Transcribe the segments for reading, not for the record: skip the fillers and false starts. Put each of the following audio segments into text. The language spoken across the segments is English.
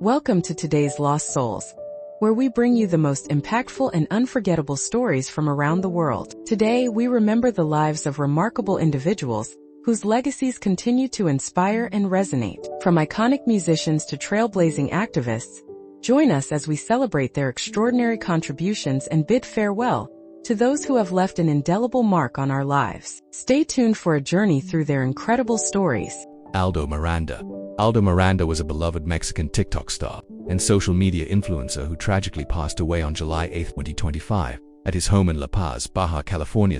Welcome to today's Lost Souls, where we bring you the most impactful and unforgettable stories from around the world. Today, we remember the lives of remarkable individuals whose legacies continue to inspire and resonate. From iconic musicians to trailblazing activists, join us as we celebrate their extraordinary contributions and bid farewell to those who have left an indelible mark on our lives. Stay tuned for a journey through their incredible stories. Aldo Miranda. Aldo Miranda was a beloved Mexican TikTok star and social media influencer who tragically passed away on July 8, 2025. At his home in La Paz, Baja California,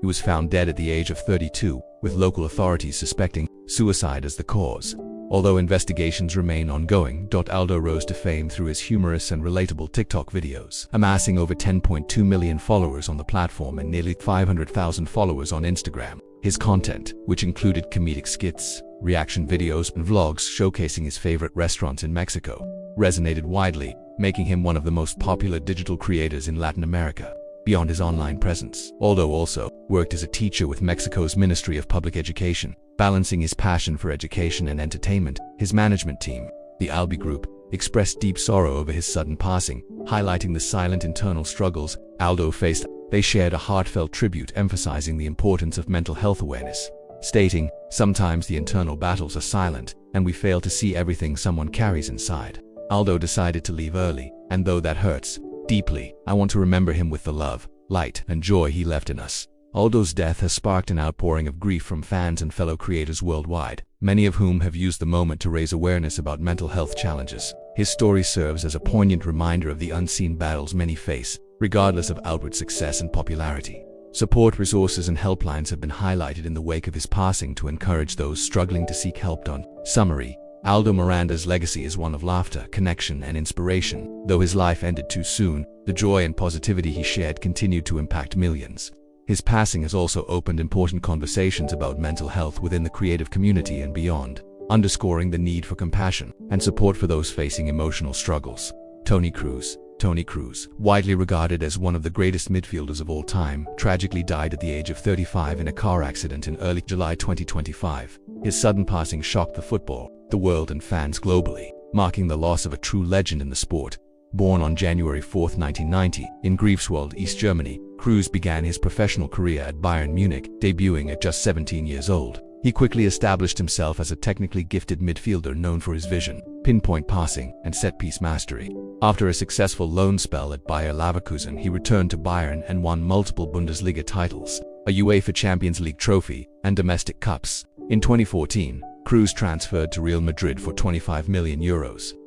he was found dead at the age of 32, with local authorities suspecting suicide as the cause. Although investigations remain ongoing, Aldo rose to fame through his humorous and relatable TikTok videos, amassing over 10.2 million followers on the platform and nearly 500,000 followers on Instagram. His content, which included comedic skits, reaction videos, and vlogs showcasing his favorite restaurants in Mexico, resonated widely, making him one of the most popular digital creators in Latin America. Beyond his online presence, Aldo also worked as a teacher with Mexico's Ministry of Public Education, balancing his passion for education and entertainment. His management team, the Albi Group, expressed deep sorrow over his sudden passing, highlighting the silent internal struggles Aldo faced. They shared a heartfelt tribute emphasizing the importance of mental health awareness, stating, "Sometimes the internal battles are silent, and we fail to see everything someone carries inside." Aldo decided to leave early, and though that hurts deeply, I want to remember him with the love, light, and joy he left in us. Aldo's death has sparked an outpouring of grief from fans and fellow creators worldwide, many of whom have used the moment to raise awareness about mental health challenges. His story serves as a poignant reminder of the unseen battles many face, regardless of outward success and popularity. Support resources and helplines have been highlighted in the wake of his passing to encourage those struggling to seek help. Summary: Aldo Miranda's legacy is one of laughter, connection, and inspiration. Though his life ended too soon, the joy and positivity he shared continued to impact millions. His passing has also opened important conversations about mental health within the creative community and beyond, underscoring the need for compassion and support for those facing emotional struggles. Toni Kroos. Toni Kroos, widely regarded as one of the greatest midfielders of all time, tragically died at the age of 35 in a car accident in early July 2025. His sudden passing shocked the football, the world, and fans globally, marking the loss of a true legend in the sport. Born on January 4, 1990, in Greifswald, East Germany, Kroos began his professional career at Bayern Munich, debuting at just 17 years old. He quickly established himself as a technically gifted midfielder known for his vision, pinpoint passing, and set-piece mastery. After a successful loan spell at Bayer Leverkusen, he returned to Bayern and won multiple Bundesliga titles, a UEFA Champions League trophy, and domestic cups. In 2014, Kroos transferred to Real Madrid for €25 million,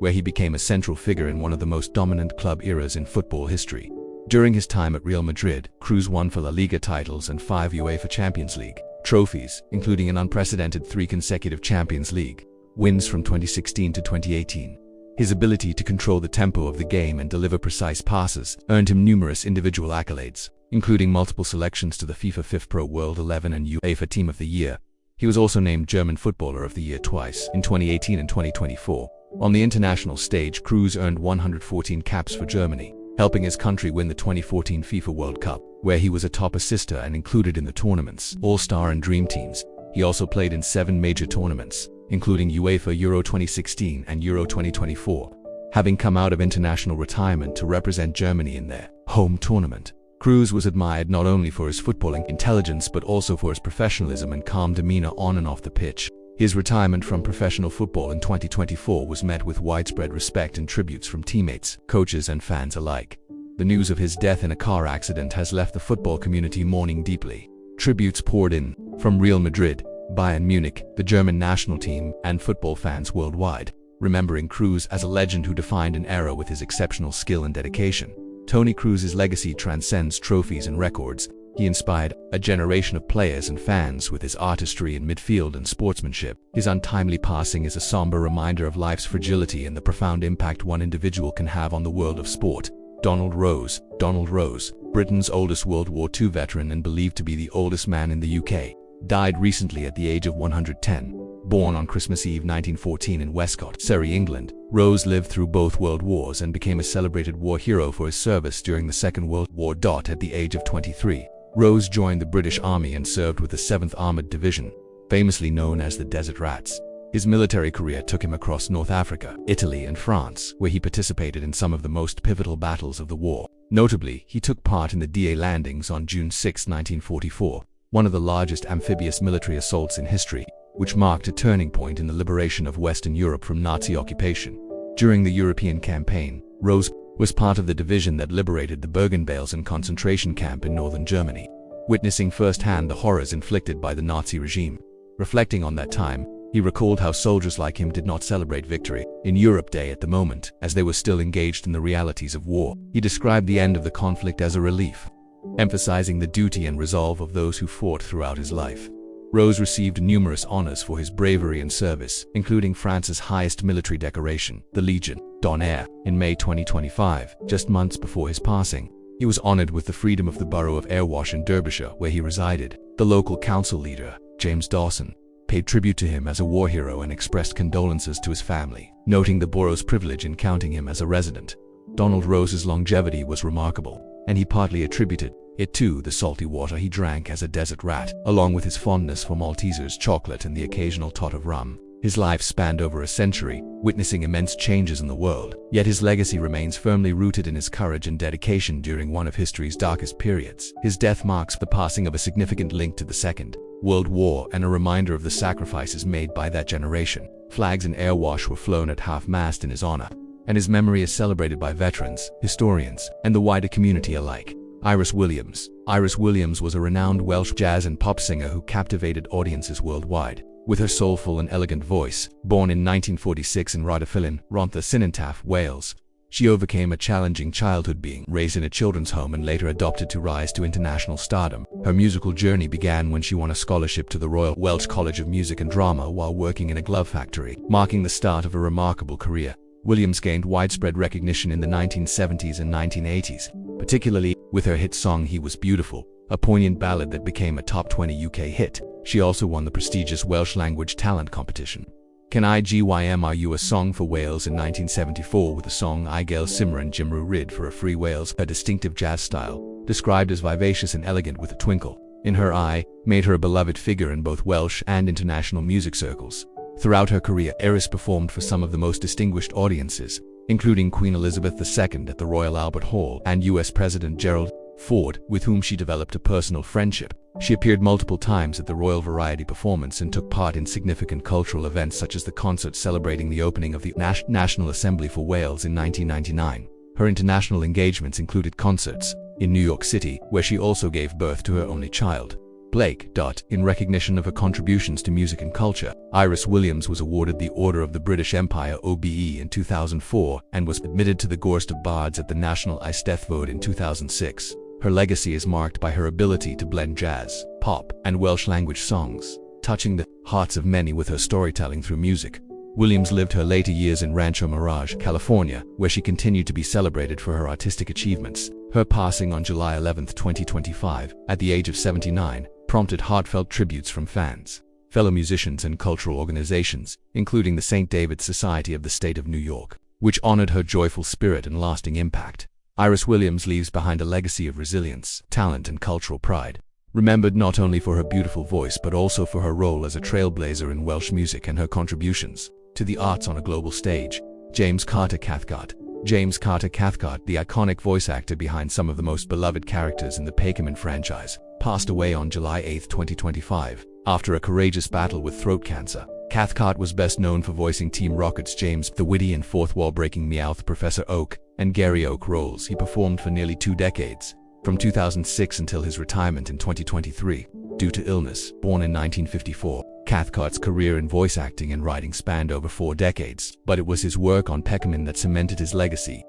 where he became a central figure in one of the most dominant club eras in football history. During his time at Real Madrid, Kroos won 4 La Liga titles and 5 UEFA Champions League trophies, including an unprecedented 3 consecutive Champions League wins from 2016 to 2018. His ability to control the tempo of the game and deliver precise passes earned him numerous individual accolades, including multiple selections to the FIFA FIFPro World 11 and UEFA Team of the Year. He was also named German Footballer of the Year twice, in 2018 and 2024. On the international stage, Kroos earned 114 caps for Germany, helping his country win the 2014 FIFA World Cup, where he was a top assister and included in the tournament's All-Star and Dream Teams. He also played in 7 major tournaments, including UEFA Euro 2016 and Euro 2024, having come out of international retirement to represent Germany in their home tournament. Kroos was admired not only for his footballing intelligence but also for his professionalism and calm demeanor on and off the pitch. His retirement from professional football in 2024 was met with widespread respect and tributes from teammates, coaches, and fans alike. The news of his death in a car accident has left the football community mourning deeply. Tributes poured in from Real Madrid, Bayern Munich, the German national team, and football fans worldwide, remembering Kroos as a legend who defined an era with his exceptional skill and dedication. Toni Kroos' legacy transcends trophies and records. He inspired a generation of players and fans with his artistry in midfield and sportsmanship. His untimely passing is a somber reminder of life's fragility and the profound impact one individual can have on the world of sport. Donald Rose. Donald Rose, Britain's oldest World War II veteran and believed to be the oldest man in the UK, died recently at the age of 110. Born on Christmas Eve 1914 in Westcott, Surrey, England, Rose lived through both World Wars and became a celebrated war hero for his service during the Second World War. At the age of 23, Rose joined the British Army and served with the 7th Armoured Division, famously known as the Desert Rats. His military career took him across North Africa, Italy, and France, where he participated in some of the most pivotal battles of the war. Notably, he took part in the DA landings on June 6, 1944, one of the largest amphibious military assaults in history, which marked a turning point in the liberation of Western Europe from Nazi occupation. During the European campaign, Rose was part of the division that liberated the Bergen-Belsen concentration camp in northern Germany, witnessing firsthand the horrors inflicted by the Nazi regime. Reflecting on that time, he recalled how soldiers like him did not celebrate victory in Europe Day at the moment, as they were still engaged in the realities of war. He described the end of the conflict as a relief, emphasizing the duty and resolve of those who fought throughout his life. Rose received numerous honors for his bravery and service, including France's highest military decoration, the Legion d'Honneur. In May 2025, just months before his passing, he was honored with the freedom of the borough of Airwash in Derbyshire, where he resided. The local council leader, James Dawson, paid tribute to him as a war hero and expressed condolences to his family, noting the borough's privilege in counting him as a resident. Donald Rose's longevity was remarkable, and he partly attributed it to the salty water he drank as a desert rat, along with his fondness for Maltesers, chocolate, and the occasional tot of rum. His life spanned over a century, witnessing immense changes in the world, yet his legacy remains firmly rooted in his courage and dedication during one of history's darkest periods. His death marks the passing of a significant link to the Second World War and a reminder of the sacrifices made by that generation. Flags in Airwash were flown at half-mast in his honor, and his memory is celebrated by veterans, historians, and the wider community alike. Iris Williams. Iris Williams was a renowned Welsh jazz and pop singer who captivated audiences worldwide. With her soulful and elegant voice, born in 1946 in Rhondda, Rhondda, Sinantaff, Wales, she overcame a challenging childhood, being raised in a children's home and later adopted to rise to international stardom. Her musical journey began when she won a scholarship to the Royal Welsh College of Music and Drama while working in a glove factory, marking the start of a remarkable career. Williams gained widespread recognition in the 1970s and 1980s, particularly with her hit song He Was Beautiful, a poignant ballad that became a top 20 UK hit. She also won the prestigious Welsh language talent competition Can I Gymru a Song for Wales in 1974 with the song I Gael Simran Jimru Rid for a Free Wales. Her distinctive jazz style, described as vivacious and elegant with a twinkle in her eye, made her a beloved figure in both Welsh and international music circles. Throughout her career, Iris performed for some of the most distinguished audiences, including Queen Elizabeth II at the Royal Albert Hall and US President Gerald Ford, with whom she developed a personal friendship. She appeared multiple times at the Royal Variety Performance and took part in significant cultural events such as the concert celebrating the opening of the National Assembly for Wales in 1999. Her international engagements included concerts in New York City, where she also gave birth to her only child, Blake. In recognition of her contributions to music and culture, Iris Williams was awarded the Order of the British Empire (OBE) in 2004 and was admitted to the Gorst of Bards at the National Eisteddfod in 2006. Her legacy is marked by her ability to blend jazz, pop, and Welsh language songs, touching the hearts of many with her storytelling through music. Williams lived her later years in Rancho Mirage, California, where she continued to be celebrated for her artistic achievements. Her passing on July 11, 2025, at the age of 79, prompted heartfelt tributes from fans, fellow musicians, and cultural organizations, including the St. David's Society of the State of New York, which honored her joyful spirit and lasting impact. Iris Williams leaves behind a legacy of resilience, talent, and cultural pride, remembered not only for her beautiful voice but also for her role as a trailblazer in Welsh music and her contributions to the arts on a global stage. James Carter Cathcart. James Carter Cathcart, the iconic voice actor behind some of the most beloved characters in the Pokemon franchise, passed away on July 8, 2025, after a courageous battle with throat cancer. Cathcart was best known for voicing Team Rocket's James, the witty and fourth-wall-breaking Meowth Professor Oak, and Gary Oak roles he performed for nearly 2 decades, from 2006 until his retirement in 2023, due to illness. Born in 1954, Cathcart's career in voice acting and writing spanned over 4 decades, but it was his work on Pokemon that cemented his legacy.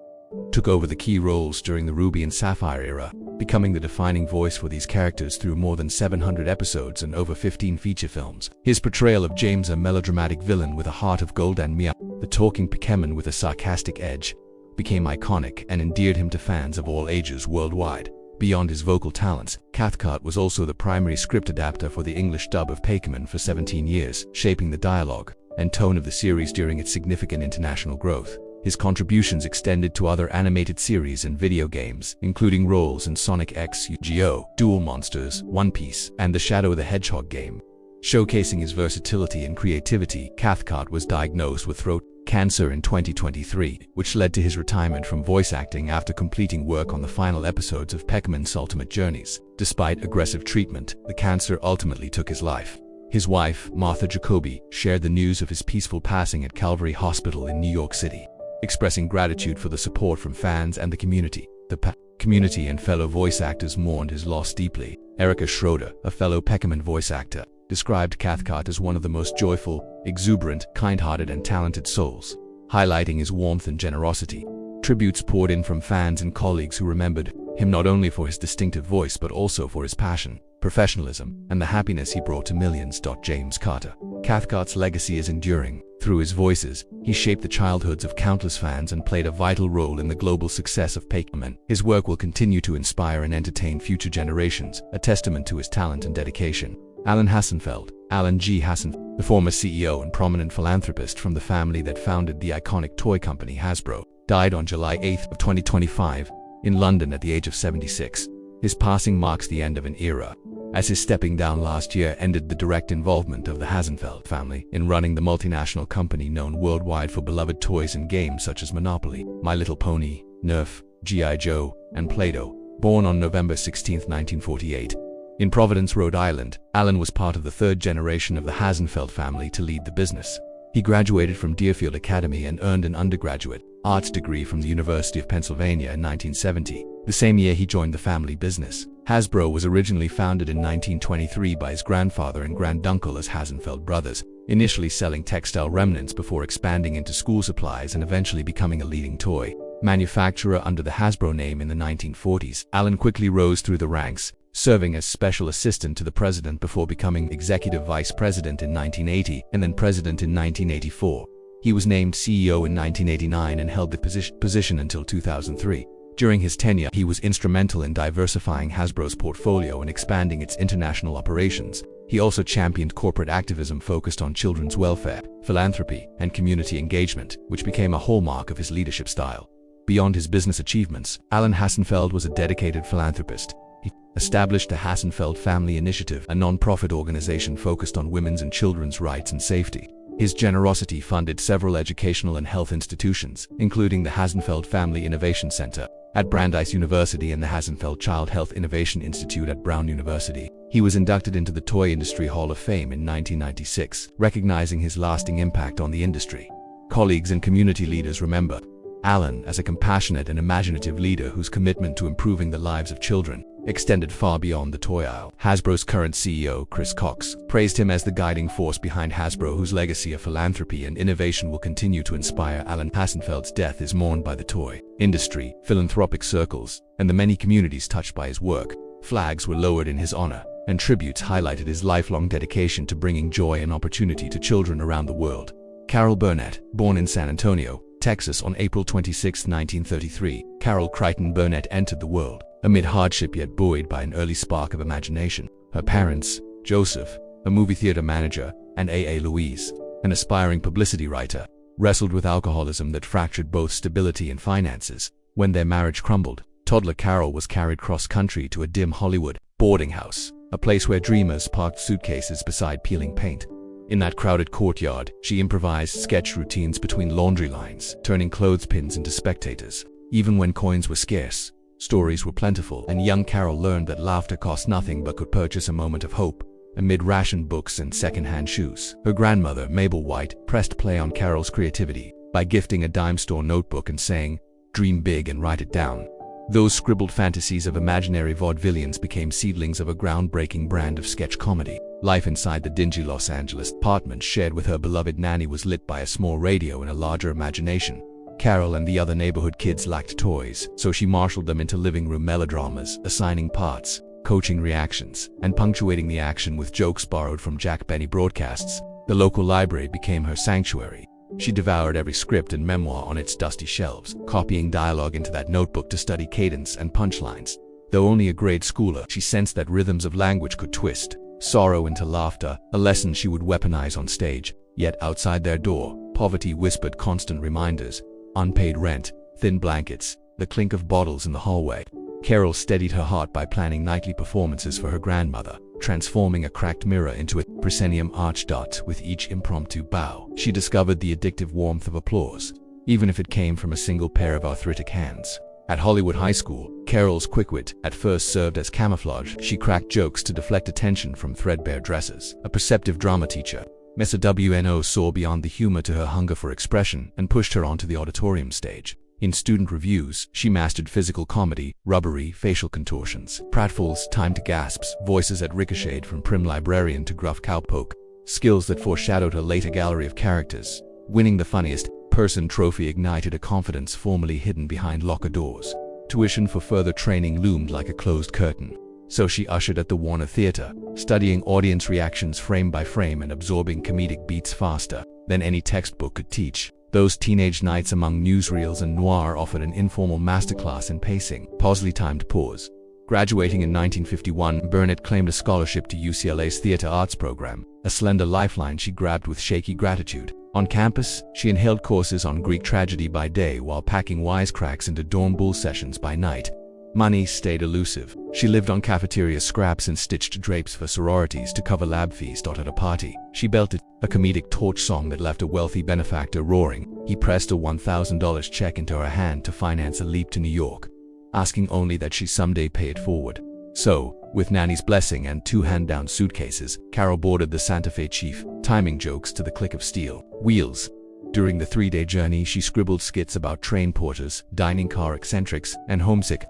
Took over the key roles during the Ruby and Sapphire era, becoming the defining voice for these characters through more than 700 episodes and over 15 feature films. His portrayal of James, a melodramatic villain with a heart of gold, and Mia, the talking Pokemon with a sarcastic edge, became iconic and endeared him to fans of all ages worldwide. Beyond his vocal talents, Cathcart was also the primary script adapter for the English dub of Pokemon for 17 years, shaping the dialogue and tone of the series during its significant international growth. His contributions extended to other animated series and video games, including roles in Sonic X, Yu-Gi-Oh!, Duel Monsters, One Piece, and the Shadow the Hedgehog game. Showcasing his versatility and creativity, Cathcart was diagnosed with throat cancer in 2023, which led to his retirement from voice acting after completing work on the final episodes of Peckerman's Ultimate Journeys. Despite aggressive treatment, the cancer ultimately took his life. His wife, Martha Jacoby, shared the news of his peaceful passing at Calvary Hospital in New York City, expressing gratitude for the support from fans and the community. The community and fellow voice actors mourned his loss deeply. Erica Schroeder, a fellow Peckerman voice actor, described Cathcart as one of the most joyful, exuberant, kind-hearted and talented souls, highlighting his warmth and generosity. Tributes poured in from fans and colleagues who remembered him not only for his distinctive voice but also for his passion, professionalism, and the happiness he brought to millions. James Carter. Cathcart's legacy is enduring. Through his voices, he shaped the childhoods of countless fans and played a vital role in the global success of Peckerman. His work will continue to inspire and entertain future generations, a testament to his talent and dedication. Alan Hassenfeld. Alan G. Hassenfeld, the former CEO and prominent philanthropist from the family that founded the iconic toy company Hasbro, died on July 8, 2025, in London at the age of 76. His passing marks the end of an era, as his stepping down last year ended the direct involvement of the Hassenfeld family in running the multinational company known worldwide for beloved toys and games such as Monopoly, My Little Pony, Nerf, G.I. Joe, and Play-Doh. Born on November 16, 1948, in Providence, Rhode Island, Alan was part of the third generation of the Hassenfeld family to lead the business. He graduated from Deerfield Academy and earned an undergraduate arts degree from the University of Pennsylvania in 1970. The same year he joined the family business. Hasbro was originally founded in 1923 by his grandfather and granduncle as Hassenfeld brothers, initially selling textile remnants before expanding into school supplies and eventually becoming a leading toy manufacturer under the Hasbro name in the 1940s. Alan quickly rose through the ranks, serving as special assistant to the president before becoming executive vice president in 1980 and then president in 1984. He was named CEO in 1989 and held the position until 2003. During his tenure, he was instrumental in diversifying Hasbro's portfolio and expanding its international operations. He also championed corporate activism focused on children's welfare, philanthropy, and community engagement, which became a hallmark of his leadership style. Beyond his business achievements, Alan Hassenfeld was a dedicated philanthropist. He established the Hassenfeld Family Initiative, a non-profit organization focused on women's and children's rights and safety. His generosity funded several educational and health institutions, including the Hassenfeld Family Innovation Center at Brandeis University and the Hassenfeld Child Health Innovation Institute at Brown University. He was inducted into the Toy Industry Hall of Fame in 1996, recognizing his lasting impact on the industry. Colleagues and community leaders remember Alan as a compassionate and imaginative leader whose commitment to improving the lives of children extended far beyond the toy aisle. Hasbro's current CEO, Chris Cox, praised him as the guiding force behind Hasbro, whose legacy of philanthropy and innovation will continue to inspire. Alan Hassenfeld's death is mourned by the toy industry, philanthropic circles, and the many communities touched by his work. Flags were lowered in his honor, and tributes highlighted his lifelong dedication to bringing joy and opportunity to children around the world. Carol Burnett, born in San Antonio, Texas on April 26, 1933, Carol Crichton Burnett entered the world amid hardship yet buoyed by an early spark of imagination. Her parents, Joseph, a movie theater manager, and A.A. Louise, an aspiring publicity writer, wrestled with alcoholism that fractured both stability and finances. When their marriage crumbled, toddler Carol was carried cross-country to a dim Hollywood boarding house, a place where dreamers parked suitcases beside peeling paint. In that crowded courtyard, she improvised sketch routines between laundry lines, turning clothespins into spectators. Even when coins were scarce, stories were plentiful, and young Carol learned that laughter cost nothing but could purchase a moment of hope amid rationed books and second-hand shoes. Her grandmother, Mabel White, pressed play on Carol's creativity by gifting a dime store notebook and saying, "Dream big and write it down." Those scribbled fantasies of imaginary vaudevillians became seedlings of a groundbreaking brand of sketch comedy. Life inside the dingy Los Angeles apartment shared with her beloved nanny was lit by a small radio and a larger imagination. Carol and the other neighborhood kids lacked toys, so she marshaled them into living room melodramas, assigning parts, coaching reactions, and punctuating the action with jokes borrowed from Jack Benny broadcasts. The local library became her sanctuary. She devoured every script and memoir on its dusty shelves, copying dialogue into that notebook to study cadence and punchlines. Though only a grade schooler, she sensed that rhythms of language could twist sorrow into laughter, a lesson she would weaponize on stage. Yet outside their door, poverty whispered constant reminders: unpaid rent, thin blankets, the clink of bottles in the hallway. Carol steadied her heart by planning nightly performances for her grandmother, transforming a cracked mirror into a proscenium arched dot with each impromptu bow. She discovered the addictive warmth of applause, even if it came from a single pair of arthritic hands. At Hollywood High School, Carol's quick wit at first served as camouflage. She cracked jokes to deflect attention from threadbare dresses. A perceptive drama teacher, Mr. WNO, saw beyond the humor to her hunger for expression and pushed her onto the auditorium stage. In student reviews, she mastered physical comedy, rubbery facial contortions, pratfalls timed to gasps, voices that ricocheted from prim librarian to gruff cowpoke, skills that foreshadowed her later gallery of characters. Winning the funniest person trophy ignited a confidence formerly hidden behind locker doors. Tuition for further training loomed like a closed curtain. So she ushered at the Warner Theater, studying audience reactions frame by frame and absorbing comedic beats faster than any textbook could teach. Those teenage nights among newsreels and noir offered an informal masterclass in pacing, pausely timed pause. Graduating in 1951, Burnett claimed a scholarship to UCLA's theater arts program, a slender lifeline she grabbed with shaky gratitude. On campus, she inhaled courses on Greek tragedy by day while packing wisecracks into dorm bull sessions by night. Money stayed elusive. She lived on cafeteria scraps and stitched drapes for sororities to cover lab fees. At a party, she belted a comedic torch song that left a wealthy benefactor roaring. He pressed a $1,000 check into her hand to finance a leap to New York, asking only that she someday pay it forward. So, with Nanny's blessing and 2 hand-down suitcases, Carol boarded the Santa Fe Chief, timing jokes to the click of steel wheels. During the 3-day journey, she scribbled skits about train porters, dining car eccentrics, and homesick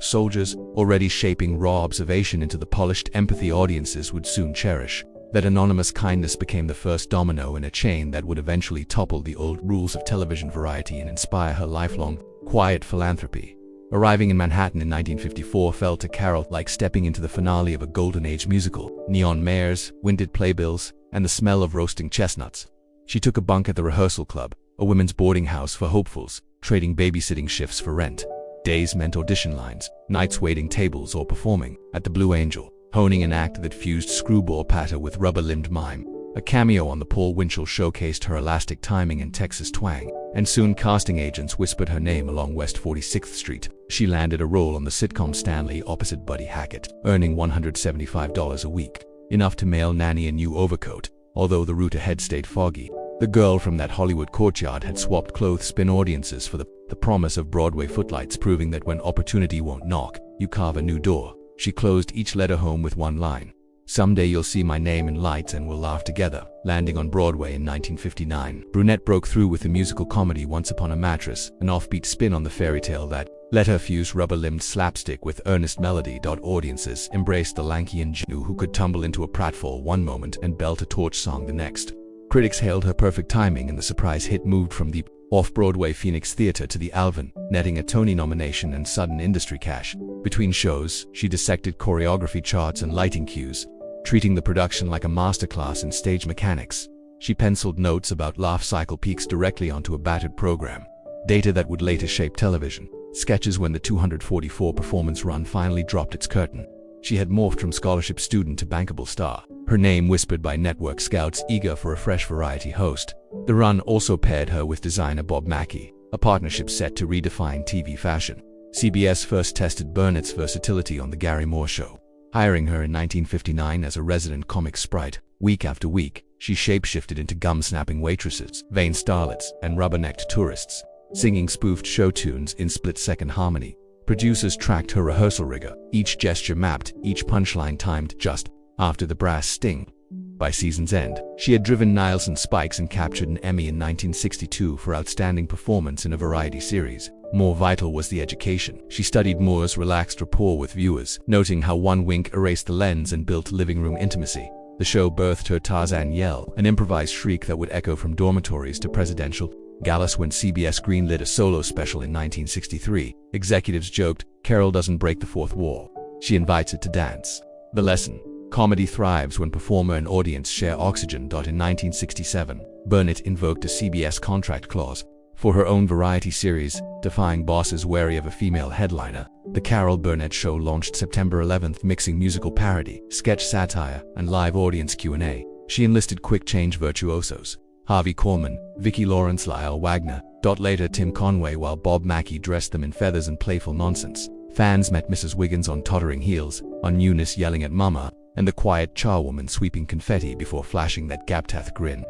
soldiers, already shaping raw observation into the polished empathy audiences would soon cherish. That anonymous kindness became the first domino in a chain that would eventually topple the old rules of television variety and inspire her lifelong, quiet philanthropy. Arriving in Manhattan in 1954 felt to Carol like stepping into the finale of a Golden Age musical. Neon mares, winded playbills, and the smell of roasting chestnuts. She took a bunk at the Rehearsal Club, a women's boarding house for hopefuls, trading babysitting shifts for rent. Days meant audition lines, nights waiting tables or performing at the Blue Angel, honing an act that fused screwball patter with rubber-limbed mime. A cameo on the Paul Winchell showcased her elastic timing and Texas twang, and soon casting agents whispered her name along West 46th Street. She landed a role on the sitcom Stanley opposite Buddy Hackett, earning $175 a week, enough to mail Nanny a new overcoat, although the route ahead stayed foggy. The girl from that Hollywood courtyard had swapped clothespin audiences for the promise of Broadway footlights, proving that when opportunity won't knock, you carve a new door. She closed each letter home with one line: "Someday you'll see my name in lights and we'll laugh together." Landing on Broadway in 1959, Brunette broke through with the musical comedy Once Upon a Mattress, an offbeat spin on the fairy tale that let her fuse rubber-limbed slapstick with earnest melody. Audiences embraced the lanky ingenue who could tumble into a pratfall one moment and belt a torch song the next. Critics hailed her perfect timing, and the surprise hit moved from the off-Broadway Phoenix Theater to the Alvin, netting a Tony nomination and sudden industry cash. Between shows, she dissected choreography charts and lighting cues, treating the production like a masterclass in stage mechanics. She penciled notes about laugh cycle peaks directly onto a battered program, data that would later shape television. Sketches when the 244 performance run finally dropped its curtain. She had morphed from scholarship student to bankable star, her name whispered by network scouts eager for a fresh variety host. The run also paired her with designer Bob Mackie, a partnership set to redefine TV fashion. CBS first tested Burnett's versatility on The Gary Moore Show, hiring her in 1959 as a resident comic sprite. Week after week, she shape-shifted into gum-snapping waitresses, vain starlets, and rubber-necked tourists, singing spoofed show tunes in split-second harmony. Producers tracked her rehearsal rigor, each gesture mapped, each punchline timed just after the brass sting. By season's end, she had driven Nielsen spikes and captured an Emmy in 1962 for outstanding performance in a variety series. More vital was the education. She studied Moore's relaxed rapport with viewers, noting how one wink erased the lens and built living room intimacy. The show birthed her Tarzan yell, an improvised shriek that would echo from dormitories to presidential galas. When CBS greenlit a solo special in 1963, executives joked, "Carol doesn't break the fourth wall. She invites it to dance." The lesson: comedy thrives when performer and audience share oxygen. In 1967, Burnett invoked a CBS contract clause for her own variety series, defying bosses wary of a female headliner. The Carol Burnett Show launched September 11th, mixing musical parody, sketch satire, and live audience Q&A. She enlisted quick change virtuosos: Harvey Korman, Vicki Lawrence, Lyle Wagner, later Tim Conway, while Bob Mackie dressed them in feathers and playful nonsense. Fans met Mrs. Wiggins on tottering heels, on Eunice yelling at Mama, and the quiet charwoman sweeping confetti before flashing that gap-toothed grin.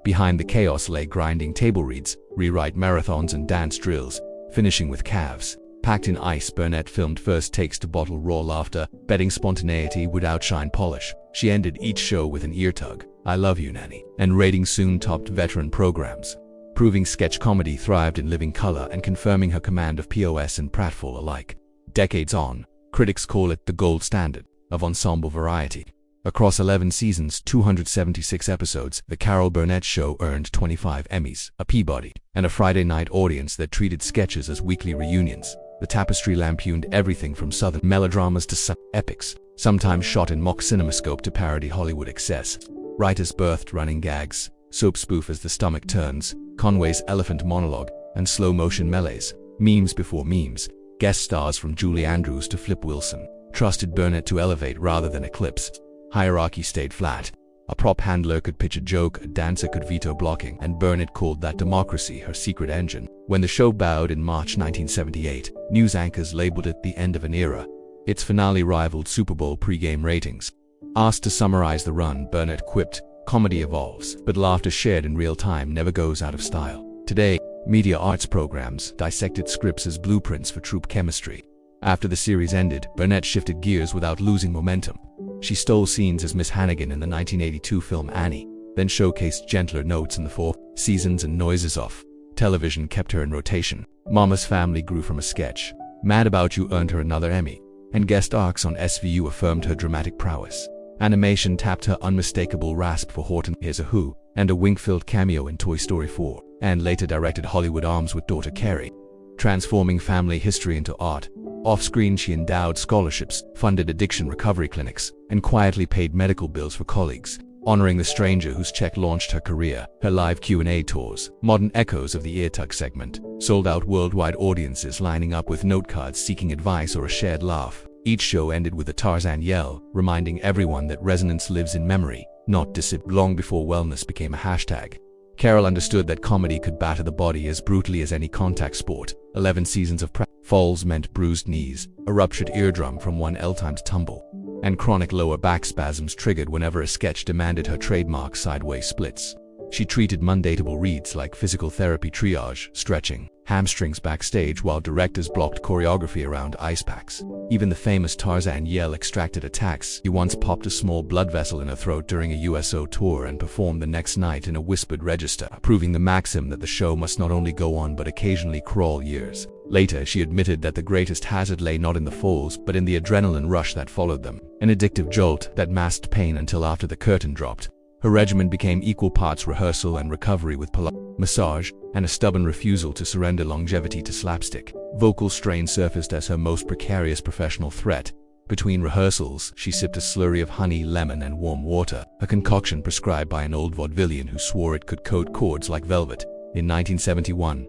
Behind the chaos lay grinding table reads, rewrite marathons and dance drills, finishing with calves. Packed in ice, Burnett filmed first takes to bottle raw laughter, betting spontaneity would outshine polish. She ended each show with an ear tug, "I love you, Nanny," and ratings soon topped veteran programs. Proving sketch comedy thrived in living color and confirming her command of POS and pratfall alike. Decades on, critics call it the gold standard of ensemble variety. Across 11 seasons, 276 episodes, The Carol Burnett Show earned 25 Emmys, a Peabody, and a Friday night audience that treated sketches as weekly reunions. The tapestry lampooned everything from southern melodramas to epics, sometimes shot in mock cinemascope to parody Hollywood excess. Writers birthed running gags, soap spoof as the stomach turns, Conway's elephant monologue, and slow-motion melees, memes before memes. Guest stars from Julie Andrews to Flip Wilson trusted Burnett to elevate rather than eclipse. Hierarchy stayed flat. A prop handler could pitch a joke, a dancer could veto blocking, and Burnett called that democracy her secret engine. When the show bowed in March 1978, news anchors labeled it the end of an era. Its finale rivaled Super Bowl pregame ratings. Asked to summarize the run, Burnett quipped, "Comedy evolves, but laughter shared in real time never goes out of style." Today, media arts programs dissected scripts as blueprints for troupe chemistry. After the series ended, Burnett shifted gears without losing momentum. She stole scenes as Miss Hannigan in the 1982 film Annie, then showcased gentler notes in the 4 seasons and Noises Off. Television kept her in rotation. Mama's Family grew from a sketch. Mad About You earned her another Emmy, and guest arcs on SVU affirmed her dramatic prowess. Animation tapped her unmistakable rasp for Horton Hears a Who, and a wink-filled cameo in Toy Story 4, and later directed Hollywood Arms with daughter Carrie. Transforming family history into art. Off-screen, she endowed scholarships, funded addiction recovery clinics, and quietly paid medical bills for colleagues, honoring the stranger whose check launched her career. Her live Q&A tours, modern echoes of the ear-tug segment, sold out worldwide audiences lining up with note cards seeking advice or a shared laugh. Each show ended with a Tarzan yell, reminding everyone that resonance lives in memory, not long before wellness became a hashtag. Carol understood that comedy could batter the body as brutally as any contact sport. 11 seasons of falls meant bruised knees, a ruptured eardrum from one ill-timed tumble, and chronic lower back spasms triggered whenever a sketch demanded her trademark sideways splits. She treated mundatable reads like physical therapy triage, stretching, hamstrings backstage while directors blocked choreography around ice packs. Even the famous Tarzan yell extracted attacks. He once popped a small blood vessel in her throat during a USO tour and performed the next night in a whispered register, proving the maxim that the show must not only go on but occasionally crawl. Years later, she admitted that the greatest hazard lay not in the falls but in the adrenaline rush that followed them, an addictive jolt that masked pain until after the curtain dropped. Her regimen became equal parts rehearsal and recovery with massage, and a stubborn refusal to surrender longevity to slapstick. Vocal strain surfaced as her most precarious professional threat. Between rehearsals, she sipped a slurry of honey, lemon, and warm water, a concoction prescribed by an old vaudevillian who swore it could coat chords like velvet. In 1971,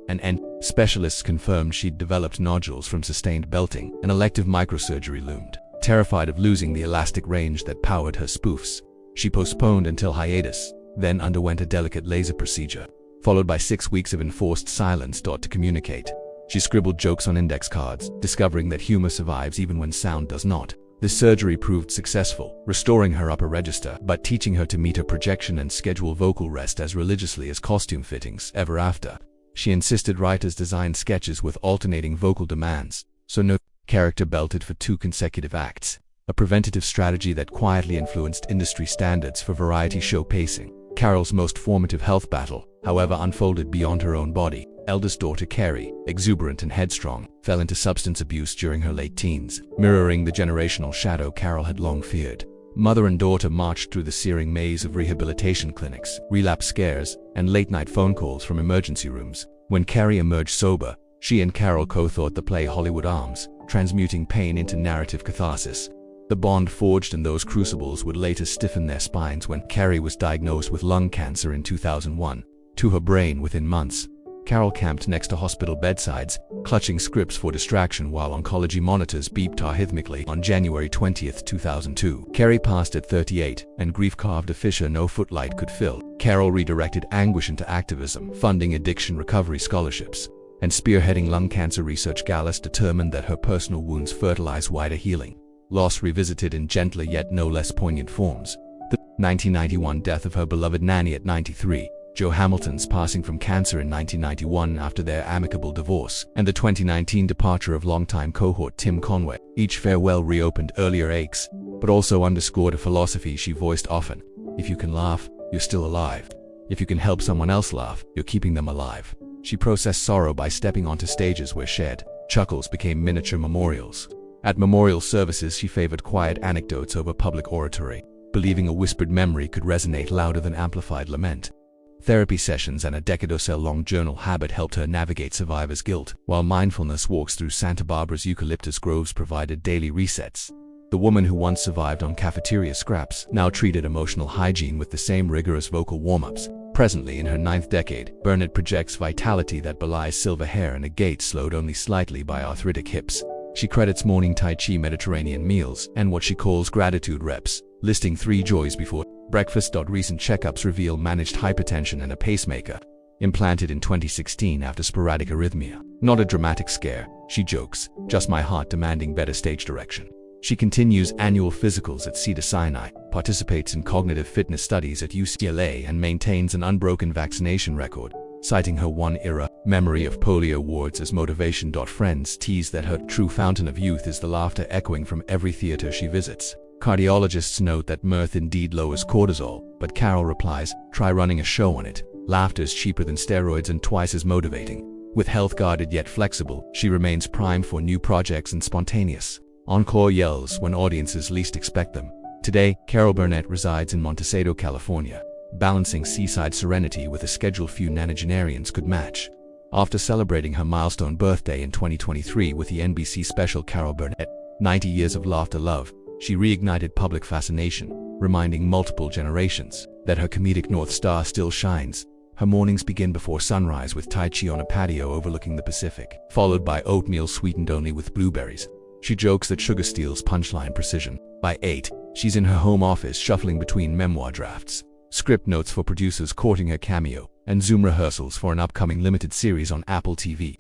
specialists confirmed she'd developed nodules from sustained belting. An elective microsurgery loomed. Terrified of losing the elastic range that powered her spoofs, she postponed until hiatus, then underwent a delicate laser procedure, followed by 6 weeks of enforced silence taught to communicate. She scribbled jokes on index cards, discovering that humor survives even when sound does not. This surgery proved successful, restoring her upper register, but teaching her to meet her projection and schedule vocal rest as religiously as costume fittings ever after. She insisted writers design sketches with alternating vocal demands, so no character belted for 2 consecutive acts. A preventative strategy that quietly influenced industry standards for variety show pacing. Carol's most formative health battle, however, unfolded beyond her own body. Eldest daughter Carrie, exuberant and headstrong, fell into substance abuse during her late teens, mirroring the generational shadow Carol had long feared. Mother and daughter marched through the searing maze of rehabilitation clinics, relapse scares, and late-night phone calls from emergency rooms. When Carrie emerged sober, she and Carol co-thought the play Hollywood Arms, transmuting pain into narrative catharsis. The bond forged in those crucibles would later stiffen their spines when Carrie was diagnosed with lung cancer in 2001. To her brain within months, Carol camped next to hospital bedsides, clutching scripts for distraction while oncology monitors beeped arrhythmically. On January 20, 2002, Carrie passed at 38, and grief carved a fissure no footlight could fill. Carol redirected anguish into activism, funding addiction recovery scholarships, and spearheading lung cancer research galas determined that her personal wounds fertilize wider healing. loss revisited in gentler yet no less poignant forms. The 1991 death of her beloved nanny at 93, Jo Hamilton's passing from cancer in 1991 after their amicable divorce, and the 2019 departure of longtime cohort Tim Conway. Each farewell reopened earlier aches, but also underscored a philosophy she voiced often: if you can laugh, you're still alive. If you can help someone else laugh, you're keeping them alive. She processed sorrow by stepping onto stages where shared chuckles became miniature memorials. At memorial services, she favored quiet anecdotes over public oratory, believing a whispered memory could resonate louder than amplified lament. Therapy sessions and a decade-or-so-long journal habit helped her navigate survivor's guilt, while mindfulness walks through Santa Barbara's eucalyptus groves provided daily resets. The woman who once survived on cafeteria scraps now treated emotional hygiene with the same rigorous vocal warm-ups. Presently in her 9th decade, Burnett projects vitality that belies silver hair and a gait slowed only slightly by arthritic hips. She credits morning Tai Chi Mediterranean meals and what she calls gratitude reps, listing 3 joys before breakfast. Recent checkups reveal managed hypertension and a pacemaker, implanted in 2016 after sporadic arrhythmia. Not a dramatic scare, she jokes, just my heart demanding better stage direction. She continues annual physicals at Cedars-Sinai, participates in cognitive fitness studies at UCLA, and maintains an unbroken vaccination record, citing her one-era memory of polio wards as motivation. Friends tease that her true fountain of youth is the laughter echoing from every theater she visits. Cardiologists note that mirth indeed lowers cortisol, but Carol replies, try running a show on it. Laughter's cheaper than steroids and twice as motivating. With health guarded yet flexible, she remains primed for new projects and spontaneous encore yells when audiences least expect them. Today, Carol Burnett resides in Montecito, California, balancing seaside serenity with a schedule few nonagenarians could match. After celebrating her milestone birthday in 2023 with the NBC special Carol Burnett, 90 Years of Laughter Love, she reignited public fascination, reminding multiple generations that her comedic North Star still shines. Her mornings begin before sunrise with Tai Chi on a patio overlooking the Pacific, followed by oatmeal sweetened only with blueberries. She jokes that sugar steals punchline precision. By 8, she's in her home office shuffling between memoir drafts, script notes for producers courting her cameo, and Zoom rehearsals for an upcoming limited series on Apple TV+.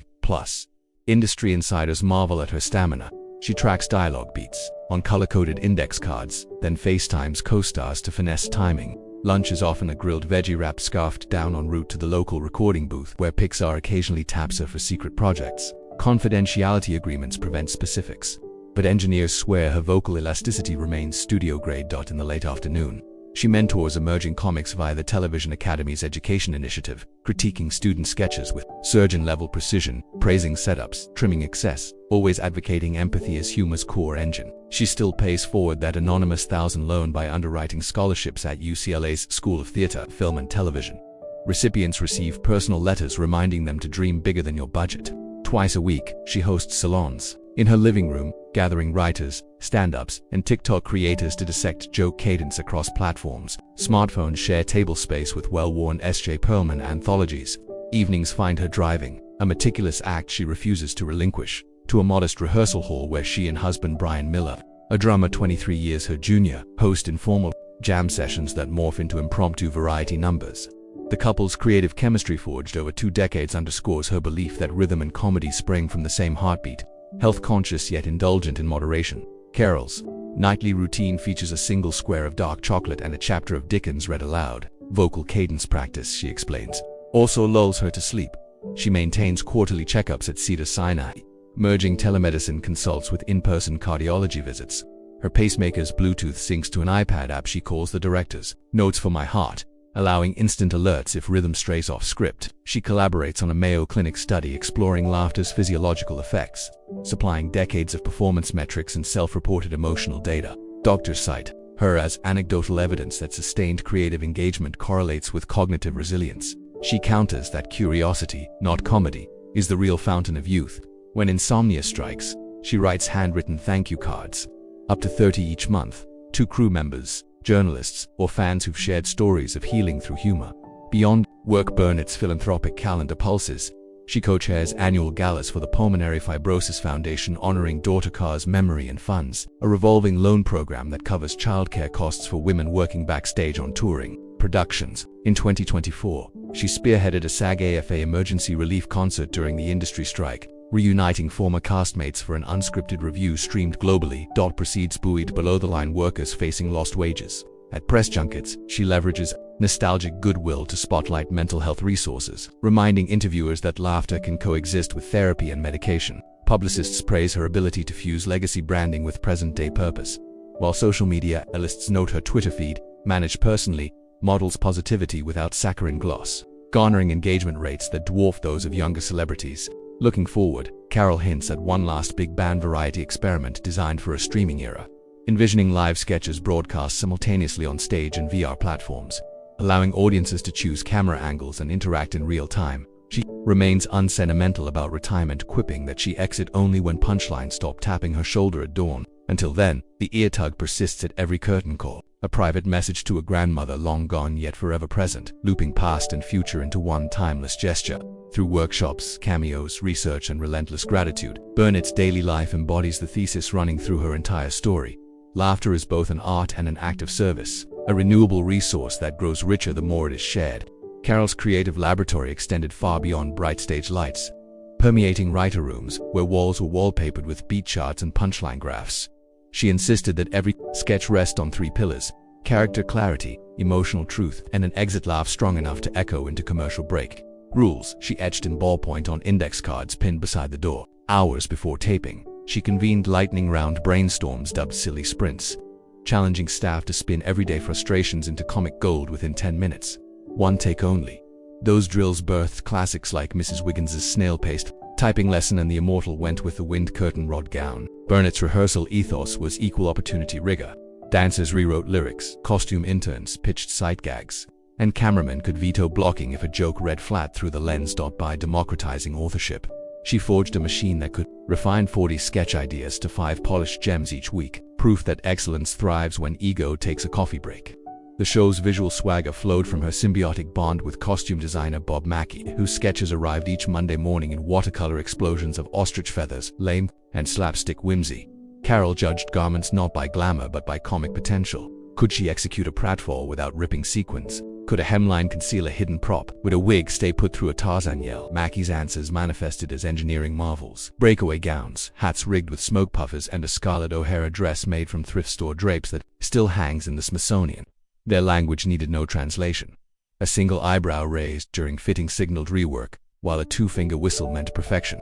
Industry insiders marvel at her stamina. She tracks dialogue beats on color-coded index cards, then FaceTimes co-stars to finesse timing. Lunch is often a grilled veggie wrap scarfed down en route to the local recording booth where Pixar occasionally taps her for secret projects. Confidentiality agreements prevent specifics, but engineers swear her vocal elasticity remains studio-grade. In the late afternoon, she mentors emerging comics via the Television Academy's education initiative, critiquing student sketches with surgeon-level precision, praising setups, trimming excess, always advocating empathy as humor's core engine. She still pays forward that anonymous 1,000 loan by underwriting scholarships at UCLA's School of Theater, Film and Television. Recipients receive personal letters reminding them to dream bigger than your budget. Twice a week, she hosts salons in her living room, gathering writers, stand-ups, and TikTok creators to dissect joke cadence across platforms. Smartphones share table space with well-worn S.J. Perlman anthologies. Evenings find her driving, a meticulous act she refuses to relinquish, to a modest rehearsal hall where she and husband Brian Miller, a drummer 23 years her junior, host informal jam sessions that morph into impromptu variety numbers. The couple's creative chemistry forged over 2 decades underscores her belief that rhythm and comedy spring from the same heartbeat, health-conscious yet indulgent in moderation. Carol's nightly routine features a single square of dark chocolate and a chapter of Dickens read aloud. Vocal cadence practice, she explains, also lulls her to sleep. She maintains quarterly checkups at Cedars-Sinai, merging telemedicine consults with in-person cardiology visits. Her pacemaker's Bluetooth syncs to an iPad app she calls the Director's Notes for My Heart, allowing instant alerts if rhythm strays off script. She collaborates on a Mayo Clinic study exploring laughter's physiological effects, supplying decades of performance metrics and self-reported emotional data. Doctors cite her as anecdotal evidence that sustained creative engagement correlates with cognitive resilience. She counters that curiosity, not comedy, is the real fountain of youth. When insomnia strikes, she writes handwritten thank you cards, up to 30 each month, to crew members, journalists, or fans who've shared stories of healing through humor. Beyond work, Burnett's philanthropic calendar pulses. She co-chairs annual galas for the Pulmonary Fibrosis Foundation honoring daughter Car's memory and funds, a revolving loan program that covers childcare costs for women working backstage on touring productions. In 2024, she spearheaded a SAG-AFA emergency relief concert during the industry strike, reuniting former castmates for an unscripted review streamed globally. Proceeds buoyed below-the-line workers facing lost wages. At press junkets, she leverages nostalgic goodwill to spotlight mental health resources, reminding interviewers that laughter can coexist with therapy and medication. Publicists praise her ability to fuse legacy branding with present-day purpose, while social media analysts note her Twitter feed, managed personally, models positivity without saccharine gloss, garnering engagement rates that dwarf those of younger celebrities. Looking forward, Carol hints at one last big band variety experiment designed for a streaming era, envisioning live sketches broadcast simultaneously on stage and VR platforms, allowing audiences to choose camera angles and interact in real time. She remains unsentimental about retirement, quipping that she exit only when punchlines stop tapping her shoulder at dawn. Until then, the ear tug persists at every curtain call, a private message to a grandmother long gone yet forever present, looping past and future into one timeless gesture. Through workshops, cameos, research, and relentless gratitude, Burnett's daily life embodies the thesis running through her entire story. Laughter is both an art and an act of service, a renewable resource that grows richer the more it is shared. Carol's creative laboratory extended far beyond bright stage lights, permeating writer rooms where walls were wallpapered with beat charts and punchline graphs. She insisted that every sketch rest on 3 pillars: character clarity, emotional truth, and an exit laugh strong enough to echo into commercial break. Rules she etched in ballpoint on index cards pinned beside the door. Hours before taping, she convened lightning round brainstorms dubbed silly sprints, challenging staff to spin everyday frustrations into comic gold within 10 minutes. One take only. Those drills birthed classics like Mrs. Wiggins's snail paste typing lesson and the immortal Went with the Wind curtain rod gown. Burnett's rehearsal ethos was equal opportunity rigor. Dancers rewrote lyrics, costume interns pitched sight gags, and cameramen could veto blocking if a joke read flat through the lens. By democratizing authorship, she forged a machine that could refine 40 sketch ideas to 5 polished gems each week, proof that excellence thrives when ego takes a coffee break. The show's visual swagger flowed from her symbiotic bond with costume designer Bob Mackie, whose sketches arrived each Monday morning in watercolor explosions of ostrich feathers, lame, and slapstick whimsy. Carol judged garments not by glamour but by comic potential. Could she execute a pratfall without ripping sequins? Could a hemline conceal a hidden prop? Would a wig stay put through a Tarzan yell? Mackie's answers manifested as engineering marvels. Breakaway gowns, hats rigged with smoke puffers, and a Scarlett O'Hara dress made from thrift store drapes that still hangs in the Smithsonian. Their language needed no translation. A single eyebrow raised during fitting signaled rework, while a 2-finger whistle meant perfection.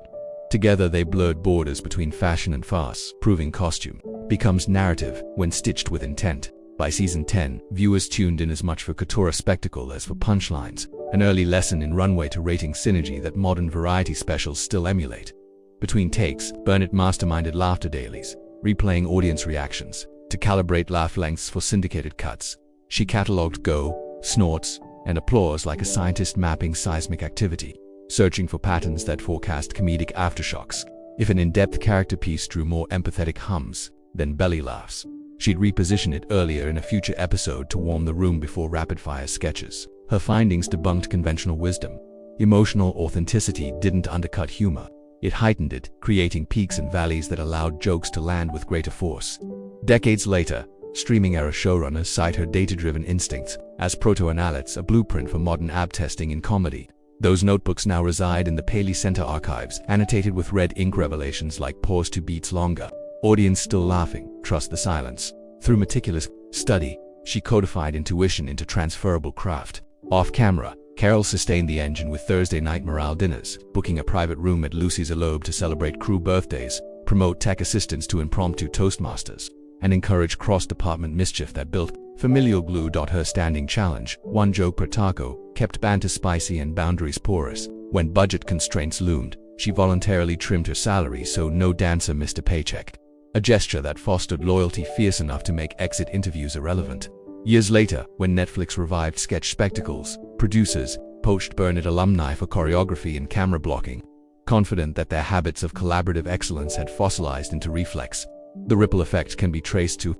Together they blurred borders between fashion and farce, proving costume becomes narrative when stitched with intent. By season 10, viewers tuned in as much for couture spectacle as for punchlines, an early lesson in runway to rating synergy that modern variety specials still emulate. Between takes, Burnett masterminded laughter dailies, replaying audience reactions to calibrate laugh lengths for syndicated cuts. She cataloged go, snorts, and applause like a scientist mapping seismic activity, searching for patterns that forecast comedic aftershocks. If an in-depth character piece drew more empathetic hums than belly laughs, she'd reposition it earlier in a future episode to warm the room before rapid-fire sketches. Her findings debunked conventional wisdom. Emotional authenticity didn't undercut humor. It heightened it, creating peaks and valleys that allowed jokes to land with greater force. Decades later, streaming-era showrunners cite her data-driven instincts as proto-analytes, a blueprint for modern ab testing in comedy. Those notebooks now reside in the Paley Center archives, annotated with red ink revelations like pause 2 beats longer. Audience still laughing, trust the silence. Through meticulous study, she codified intuition into transferable craft. Off-camera, Carol sustained the engine with Thursday night morale dinners, booking a private room at Lucy's Elobe to celebrate crew birthdays, promote tech assistants to impromptu Toastmasters, and encourage cross-department mischief that built familial glue. Her standing challenge, 1 joke per taco, kept banter spicy and boundaries porous. When budget constraints loomed, she voluntarily trimmed her salary so no dancer missed a paycheck, a gesture that fostered loyalty fierce enough to make exit interviews irrelevant. Years later, when Netflix revived sketch spectacles, producers poached Burnett alumni for choreography and camera blocking, confident that their habits of collaborative excellence had fossilized into reflex. The ripple effect can be traced to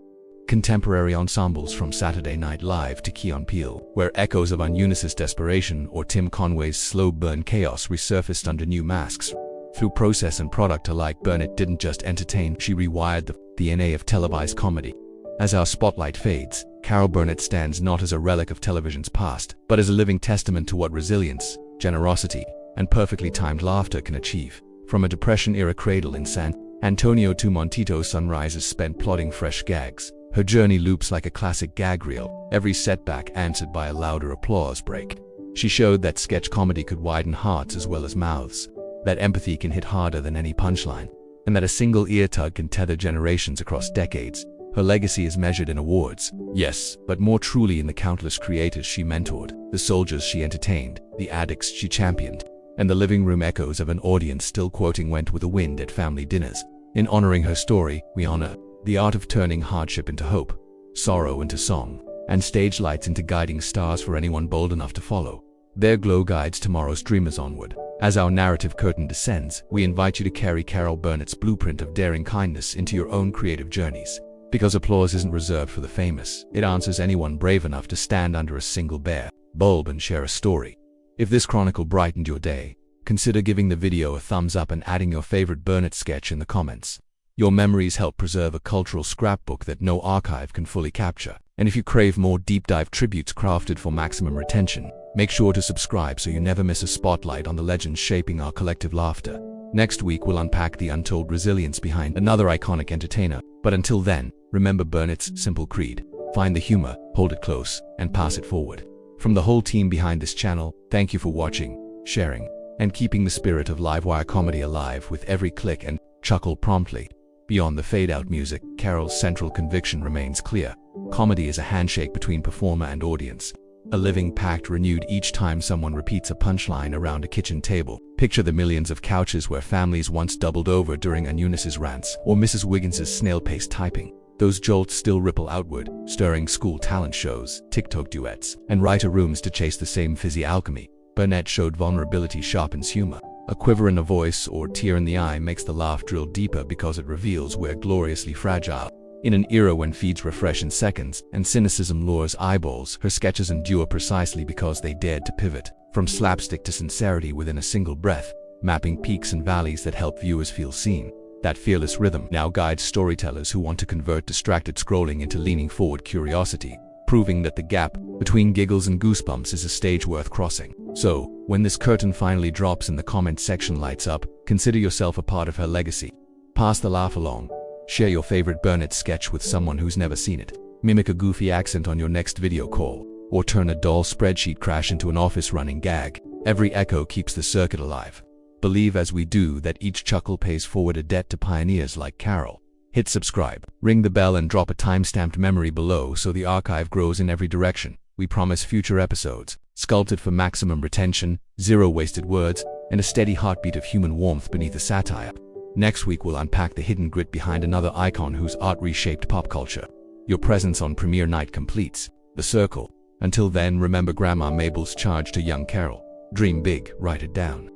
contemporary ensembles from Saturday Night Live to Key on Peele, where echoes of Unisys desperation or Tim Conway's slow burn chaos resurfaced under new masks. Through process and product alike, Burnett didn't just entertain, she rewired the DNA of televised comedy. As our spotlight fades, Carol Burnett stands not as a relic of television's past, but as a living testament to what resilience, generosity, and perfectly timed laughter can achieve. From a Depression-era cradle in San Antonio to Montito's sunrises spent plotting fresh gags, her journey loops like a classic gag reel, every setback answered by a louder applause break. She showed that sketch comedy could widen hearts as well as mouths, that empathy can hit harder than any punchline, and that a single ear tug can tether generations across decades. Her legacy is measured in awards, yes, but more truly in the countless creators she mentored, the soldiers she entertained, the addicts she championed, and the living room echoes of an audience still quoting "Went with the Wind" at family dinners. In honoring her story, we honor the art of turning hardship into hope, sorrow into song, and stage lights into guiding stars for anyone bold enough to follow. Their glow guides tomorrow's dreamers onward. As our narrative curtain descends, we invite you to carry Carol Burnett's blueprint of daring kindness into your own creative journeys. Because applause isn't reserved for the famous, it answers anyone brave enough to stand under a single bare bulb and share a story. If this chronicle brightened your day, consider giving the video a thumbs up and adding your favorite Burnett sketch in the comments. Your memories help preserve a cultural scrapbook that no archive can fully capture. And if you crave more deep dive tributes crafted for maximum retention, make sure to subscribe so you never miss a spotlight on the legends shaping our collective laughter. Next week we'll unpack the untold resilience behind another iconic entertainer. But until then, remember Burnett's simple creed: find the humor, hold it close, and pass it forward. From the whole team behind this channel, thank you for watching, sharing, and keeping the spirit of Livewire comedy alive with every click and chuckle promptly. Beyond the fade-out music, Carol's central conviction remains clear. Comedy is a handshake between performer and audience, a living pact renewed each time someone repeats a punchline around a kitchen table. Picture the millions of couches where families once doubled over during Eunice's rants or Mrs. Wiggins's snail-paced typing. Those jolts still ripple outward, stirring school talent shows, TikTok duets, and writer rooms to chase the same fizzy alchemy. Burnett showed vulnerability sharpens humor. A quiver in the voice or tear in the eye makes the laugh drill deeper because it reveals we're gloriously fragile. In an era when feeds refresh in seconds and cynicism lures eyeballs, her sketches endure precisely because they dared to pivot from slapstick to sincerity within a single breath, mapping peaks and valleys that help viewers feel seen. That fearless rhythm now guides storytellers who want to convert distracted scrolling into leaning forward curiosity, proving that the gap between giggles and goosebumps is a stage worth crossing. So, when this curtain finally drops and the comment section lights up, consider yourself a part of her legacy. Pass the laugh along. Share your favorite Burnett sketch with someone who's never seen it. Mimic a goofy accent on your next video call, or turn a dull spreadsheet crash into an office running gag. Every echo keeps the circuit alive. Believe as we do that each chuckle pays forward a debt to pioneers like Carol. Hit subscribe, ring the bell, and drop a time-stamped memory below so the archive grows in every direction. We promise future episodes, sculpted for maximum retention, zero wasted words, and a steady heartbeat of human warmth beneath the satire. Next week we'll unpack the hidden grit behind another icon whose art reshaped pop culture. Your presence on premiere night completes the circle. Until then, remember Grandma Mabel's charge to young Carol: dream big, write it down.